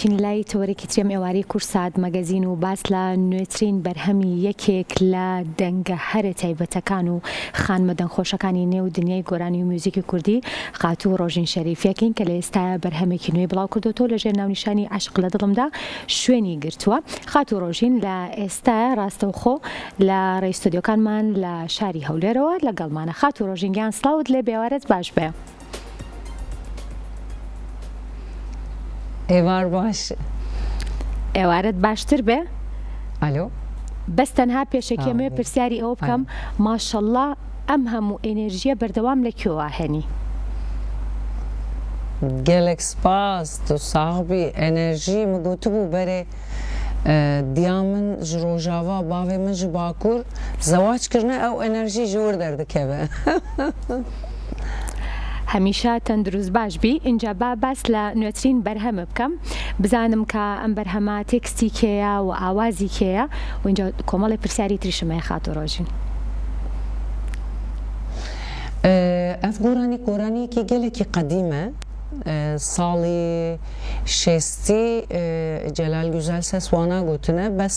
دەچین لای تۆرێکی ترێم ئێوارەی کورسات مەگەزین و باس لە نوێترین بەرهەمی یەکێک لە دەنگە هەرە تایبەتەکان و خانمە دەنگخۆشەکانی نێو دنیای گۆرانی و میوزیکی کوردی خاتوو ڕۆژین شەریفیەکەین کە لە ئێستا بەرهەمێکی نوێی بڵاو کردوتەوە لەژێر ناونیشانی عاشق لە دڵمدا شوێنی گرتووە. خاتوو ڕۆژین لە ئێستا ڕاستەوخۆ لە ڕێستۆدیۆکانمان لە شاری هەولێرەوە لەگەڵمانە. خاتوو ڕۆژینگیان سڵاوت لێ بێوارەت باش بێ. ئێوار باش ئێوارەت باشتر بێ. ئەلۆ بەس تەنها پێشەکەمێ پرسیاری ئەوە بکەم ماشەڵڵا ئەم هەموو ئێنێرژیە بەردەوام لەکوێوە هێنی؟ gelek spas tu sahibi enerjî min gotibû berê diya min ji rojava bavê min ji bakur zewac kirine ew enerjî ji wir derdikeve. هەمیشە تەندروست باش بی. اینجا با باس لە نوێترین بەرهەمە بکەم بزانم کە ئەم بەرهەمە تێکستی کێیە و ئاوازی کێیە و اینجا کۆمەڵی پرسیاری تریشمەیە خاتوو ڕۆژین. ئەف گۆرانیەکی gelekî qedîme salî şêstî Celal Güzelses wana gotine bes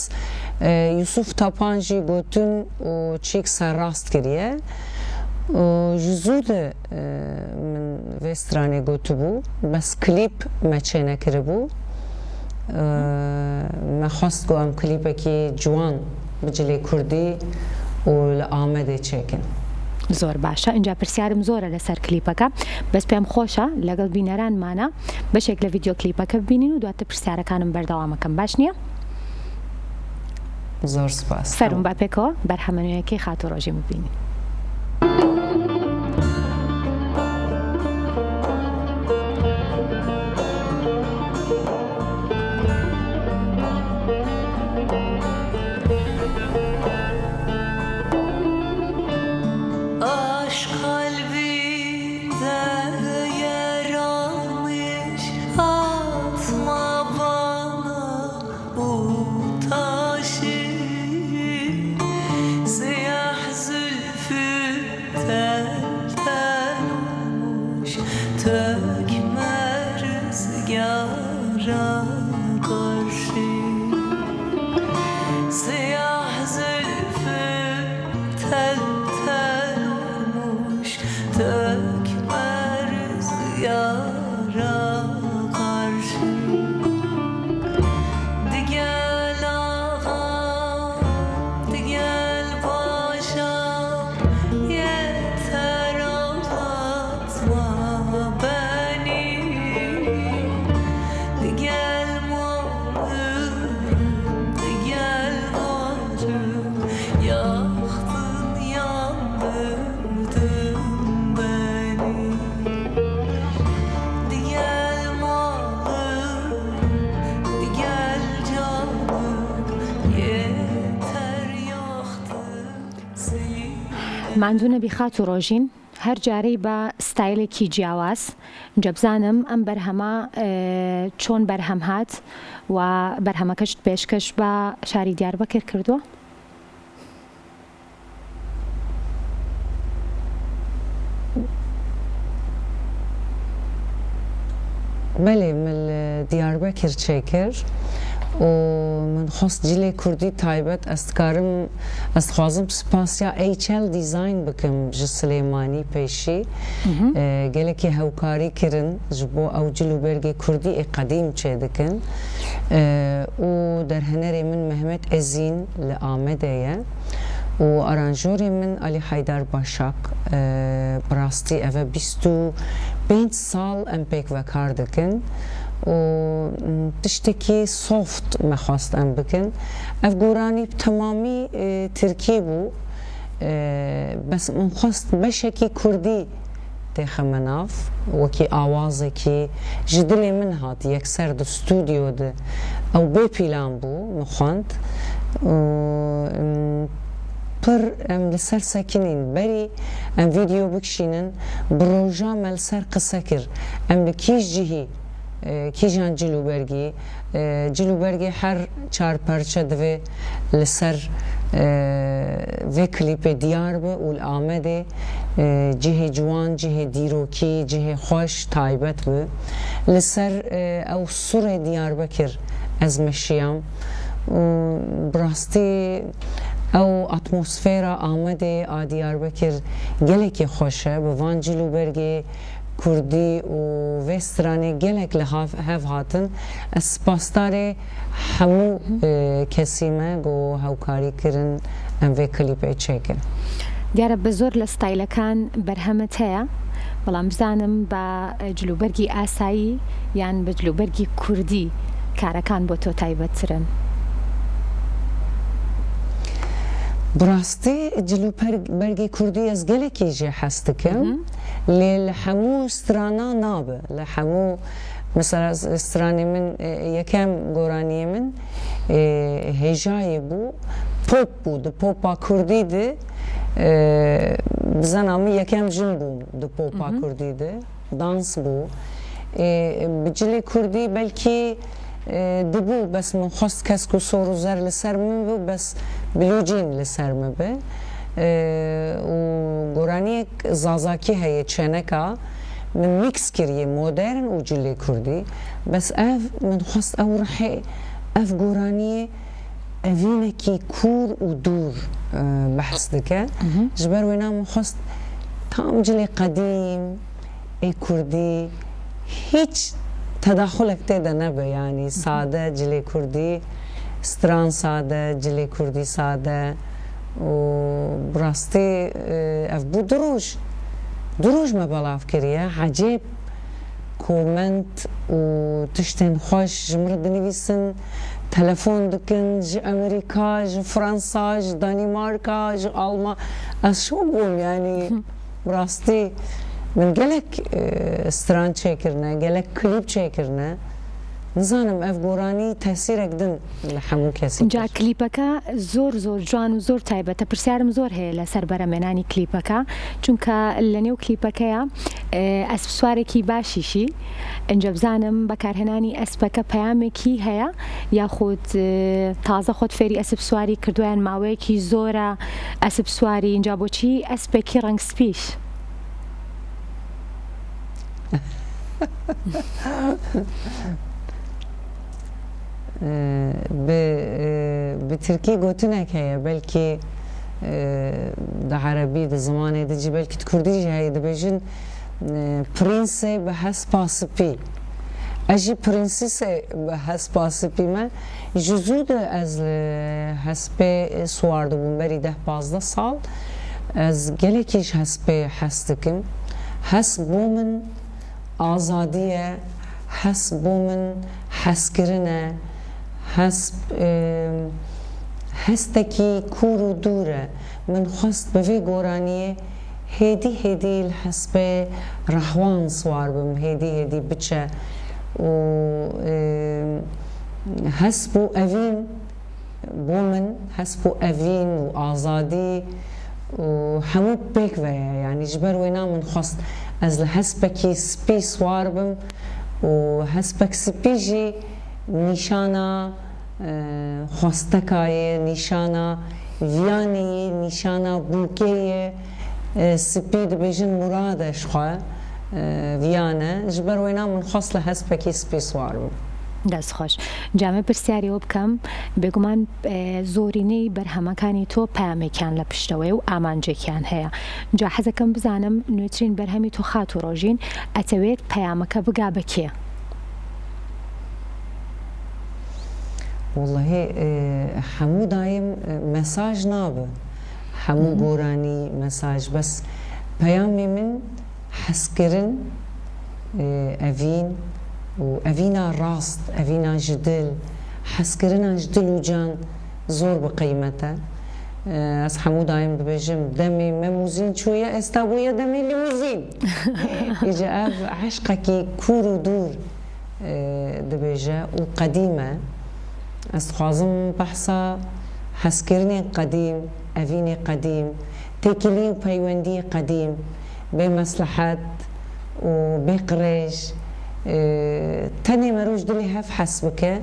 Yusuf Tapan jî gotin û çîk serrast kiriye. Ji zû de min vê stranê gotibû bes klîp me çê nekiribû. Me xwest ku em klîpekî ciwan bi cilê Kurdî û li Amedê çêkin. زۆر باشە. اینجا پرسیارم زۆرە لەسەر کلیپەکە بەس پێم خۆشە لەگەڵ بینەرانمانە بەشێک لە ڤیدیۆ کلیپەکە ببینین و دواتر پرسیارەکانم بەردەوامەکەم. باش نییە؟ زۆر سپاس. فەرموون با پێکەوە بەرهەمە نوێیەکەی خاتوو ڕۆژین ببینین. ماندوو نەبی خاتوو ڕۆژین هەر جارەی بە ستایلێکی جیاواز. اینجا بزانم ئەم بەرهەمە چۆن بەرهەم هات و بەرهەمەکەشت پێشکەش بە شاری دیاربەکر کردووە؟ بەێ من دیاربەکر چێکرد و من خۆست جلێ کوردی تایبەت ez dixwazim spasiya HL design bikim ji Silêmanî pêşî gelekî hewkarî kirin ji bo ew cil û bergê Kurdî ê qedîm çê dikin û derhenerê min Mehmet Ezîn li Amedê ye û aranjorê min Ali Haydar Başak bi rastî ev e 25 sal em pêk vekar dikin û tiştekî soft me xwast em bikin. Ev goranî temamî Tirkî bû bes min xwast beşekî Kurdî têxe me nav wekî awazekî ji dilê min hat yekser di stûdyo de ew bêpîlan bû min xwend pir em li ser sekinîn berî em vîdyo bikişînin bi roja me li ser qise kir em li kîj cihî kîjan cilûbergî cilûbergê her çar perçe divê li ser vê klîpê diyar be û li Amedê جهه جوان جهه دیروکی جهه خوش تایبت بو لسر او سور دیاربکر از مشیام براستی او اتمسفیرا آمده آ دیاربکر گلکی خوشه به وان جلوبرگی کردی و وسترانی گلک لحاف هف هاتن سپاسدار همو کسیمه گو هاوکاری کرن ام وی کلیپی چکن دیارە بە زۆر لە ستایلەکان بەرهەمت هەیە بەڵام بزانم بە جلوبەرگی ئاسایی یان بە جلوبەرگی کوردی کارەکان بۆ تۆ تایبەتترن براستی جلوبەرگی کوردی از گەلێکی ژێ حەز دەکەم لێ لە هەموو سترانا نابێ لە هەموو مثلا سترانی من یەکەم گۆرانیە من هێژایە بوو پۆپ بوو د پۆپا کوردی د بزنامı یکم جن بوم د پوپا کردی ده dans بو بجلی کردی بلکی دبو بس من خواست کس کو سورو زر لسر من بو بس بلوجین لسر من به و گورانی زازاکی هیه چنکا من میکس کریه مدرن و جلی کردی بس اف من خواست او رحی اف گورانی اوینکی کور و دور بحث دکه جبر وینا مخواست تام جلی قدیم ای کردی هیچ تداخلك تيدا نبي يعني سادة جلي كردي ستران سادة جلي كردي سادة وبراستي افبو دروج ما بلاف كريا عجيب كومنت وتشتن خوش جمرد نويسن تلفون دكن جي امريكا جي فرنسا جي دنماركا جي المان شو بقول يعني براستي من قالك ستران تشيكرنا قالك كليب تشيكرنا نزانم اف گورانی تاثیرک دن لحمو کسی جا کلیپکا زور جوان و زور تایبەتە پرسیارم زۆر هەیە لەسەر بەرەمێنانی کلیپەکە چونکە لە نێو کلیپەکەیە ئەسپ سوارێکی باشیشی ئەنجە بزانم بەکارهێنانی ئەسپەکە پەیامێکی هەیە یاخود تازە خۆت فێری ئەسپ سواری کردویان ماوەیەکی زۆرە ئەسپ سواری اینجا بۆچی ئەسپێکی ڕەنگ سپیش بتركي قوتنك هي بلكي ده عربي ده زماني ده جي بلكي تكردي هاي ده بيجن برنسي بحس باسبي اجي برنسيسي بحس باسبي ما جزود از حسبي سوار ده بمبري ده 15 سال از گلكيش حسبي حسدكم حس بومن آزادية حس بومن حسكرنا حسب هستكي كورو دورة من خست بفي قورانية هيدي الحسبة رحوان صوار بم هيدي بتشا و حسبو أفين بومن حسبو أفين وآزادي وحمود بيك فيا يعني جبر وينا من خست از الحسبكي سبي صوار بم وحسبك سبيجي نشانا خواستکای نشانا ویانی نشانا بوکیه سپید بیجن مرادش خواه ویانه جبر وینا من خاصله هسپکی سپی سوارو دەست خۆش جامە پرسیاریەوە بکەم بێگومان زۆرینەی بەرهەمەکانی تۆ پامێکیان لە پشتەوەی و ئامانجێکیان هەیە جا حەزەکەم بزانم نوێترین بەرهەمی تۆ خات و ڕۆژین ئەتەوێت پەیامەکە بگا بە کێ والله حمو دايم مساج نابه حمو قوراني مساج بس بيامي من حسكرن أفين وأفينا راست أفينا جدل حسكرنا جدل وجان زور بقيمته أس حمو دايم ببجم دمي مموزين شوية استابويا دمي ليموزين إجا أف عشقكي كورو دور دبجا وقديمة استخوازم بحثا حسكرني قديم أفيني قديم تكلي وبيوندي قديم بمصلحات وبقريش تاني مروج دلي هف حسبك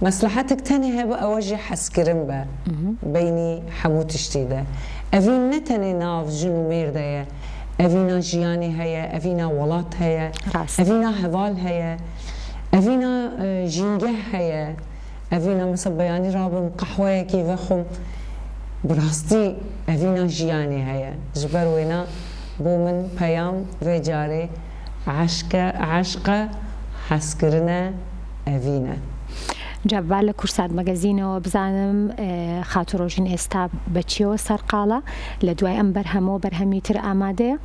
مصلحتك تاني هبا أوجه حسكرن با بيني حموت شتيدة أفين نتاني ناف جنو ميردايا ئەڤینا ژیانی هەیە ئەڤینا وڵات هەیە ئەڤینا هەڤال هەیە ئەڤینا ژینگە هەیە ئەڤینا مەسە بەیانی ڕابم قەحوەیەکی vexum بڕاستی ئەڤینا ژیانی هەیە ji ber wêne بۆ من پەیام vê carê عەشقە حەزکردنە ئەڤینە جەبال لە کورسات مەگەزینەوە بزانم خاتوڕۆژین ئێستا بەچیەوە سەرقاڵە لە دوای ئەم بەرهەمەوە بەرهەمی تر ئامادەیە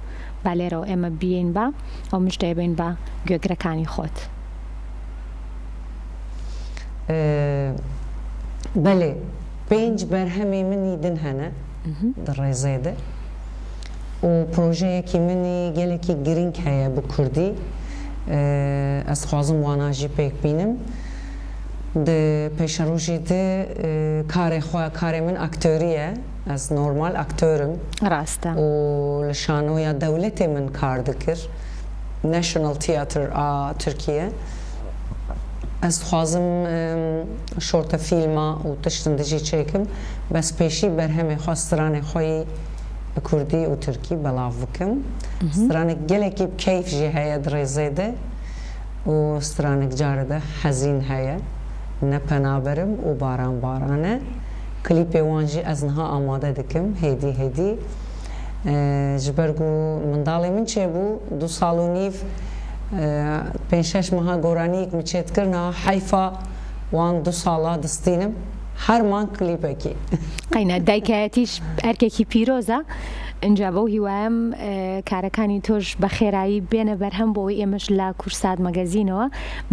با لێرەوە ئێمە بین بە ئەو مژدەی بین بە گوێگرەکانی خۆت بەڵێ 5 بەرهەمی منی دن هەنە ڕێزێدە و پرۆژەیەکی منی gelekî girîng heye bi Kurdî ez dixwazim wana jî pêk bînim di pêşerojê de karê xwe karê min aktörî ye ez normal aktörüm rast e û li şanoya dewletê min kar dikir National Theatre a Tirkiye ez dixwazim şorta fîlma û tiştin dijî çêkim bes pêşî berhemê xwe stranê xwe yî bi Kurdî û Tirkî belav bikim stranek gelekî keyf jî heye di rêzê de û stranek carê de hezîn heye ne penaberim û baran baran e klîpê wan jî ez niha amade dikim hêdî hêdî ji ber ku mindalê min çêbû 2 sal û nîv 5-6 meha goraniyek min çêtkir niha heyfa wan 2 sala distînim her man klîpekî قەینە دایکایەتیش ئەرکێکی پیرۆزە اینجا بەو هیوایم کارەکانی تۆش بە خێرایی بێنە بەرهەم بۆەوەی ئێمەش لە کورسات مەگەزینەوە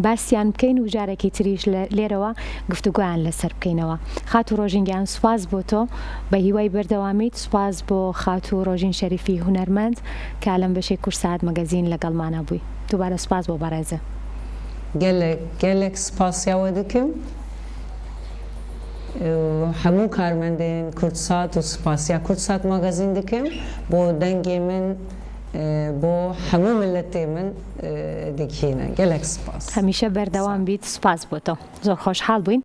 باسییان بکەین و جارێکی تریش لێرەوە گفتوگویان لەسەر بکەینەوە خات و ڕۆژینگیان سوپاس بۆ تۆ بە هیوای بەردەوامیت سوپاس بۆ خات و ڕۆژین شەریفی هونەرمەند کە لەم بەشەی کورسات مەگەزین لەگەڵمانە بووی دووبارە سوپاس بۆ بەڕێزە gelek spasyawe dikim hemû karmendên Kurdsat û spasiya Kurdsat magazîn dikim bo dengê min bo hemû milletê min dikîne gelek spas هەمیشە بەردەوام بیت سوپاس بۆ تۆ زۆر خۆشحاڵ بووین